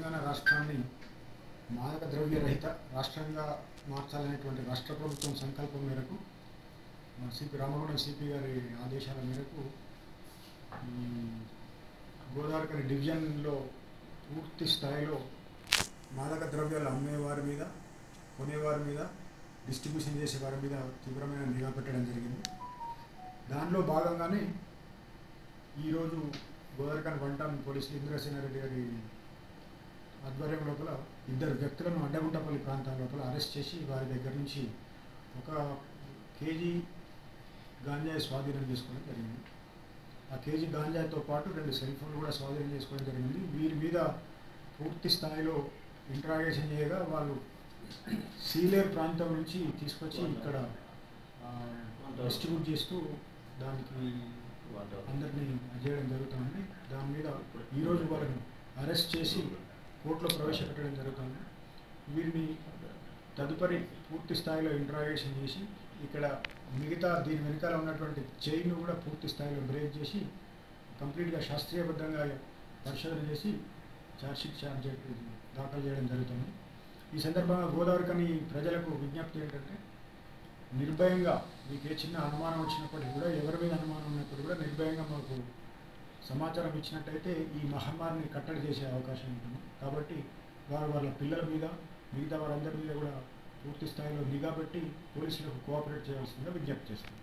తెలంగాణ రాష్ట్రాన్ని మాదక ద్రవ్య రహిత రాష్ట్రంగా మార్చాలనేటువంటి రాష్ట్ర ప్రభుత్వం సంకల్పం మేరకు సిపి రామగుండం సిపి గారి ఆదేశాల మేరకు గోదావరి డివిజన్లో పూర్తి స్థాయిలో మాదక ద్రవ్యాలు అమ్మేవారి మీద, కొనేవారి మీద, డిస్ట్రిబ్యూషన్ చేసే వారి మీద తీవ్రమైన నిఘా పెట్టడం జరిగింది. దానిలో భాగంగానే ఈరోజు గోదావరి వన్ టౌన్ పోలీసులు ఇంద్రసేనారెడ్డి గారి ఆధ్వర్యం లోపల 2 వ్యక్తులను అడ్డగుంటపల్లి ప్రాంతం లోపల అరెస్ట్ చేసి వారి దగ్గర నుంచి 1 కేజీ గాంజాయి స్వాధీనం చేసుకోవడం జరిగింది. ఆ కేజీ గాంజాయితో పాటు 2 సెల్ ఫోన్లు కూడా స్వాధీనం చేసుకోవడం జరిగింది. వీరి మీద పూర్తి స్థాయిలో ఇంట్రాగేషన్ చేయగా వాళ్ళు సీలేరు ప్రాంతం నుంచి తీసుకొచ్చి ఇక్కడ డిస్ట్రిబ్యూట్ చేస్తూ దానికి అందరినీ చేయడం జరుగుతుంది. దాని మీద ఈరోజు వాళ్ళని అరెస్ట్ చేసి కోర్టులో ప్రవేశపెట్టడం జరుగుతుంది. వీరిని తదుపరి పూర్తి స్థాయిలో ఇంట్రాగేషన్ చేసి ఇక్కడ మిగతా దీని వెనకాల ఉన్నటువంటి చైన్ను కూడా పూర్తి స్థాయిలో బ్రేక్ చేసి కంప్లీట్గా శాస్త్రీయబద్ధంగా పరిశోధన చేసి ఛార్జ్షీట్ దాఖలు చేయడం జరుగుతుంది. ఈ సందర్భంగా గోదావరికని ప్రజలకు విజ్ఞప్తి ఏంటంటే, నిర్భయంగా మీకు ఏ చిన్న అనుమానం వచ్చినప్పటికీ కూడా, ఎవరి మీద అనుమానం ఉన్నప్పుడు కూడా నిర్భయంగా మాకు సమాచారం ఇచ్చినట్టయితే ఈ మహమ్మారిని కట్టడి చేసే అవకాశం ఉంటుంది. కాబట్టి వాళ్ళ పిల్లల మీద, మిగతా వారందరి మీద కూడా పూర్తి స్థాయిలో నిఘా పెట్టి పోలీసులకు కోఆపరేట్ చేయాల్సిందిగా విజ్ఞప్తి చేస్తుంది.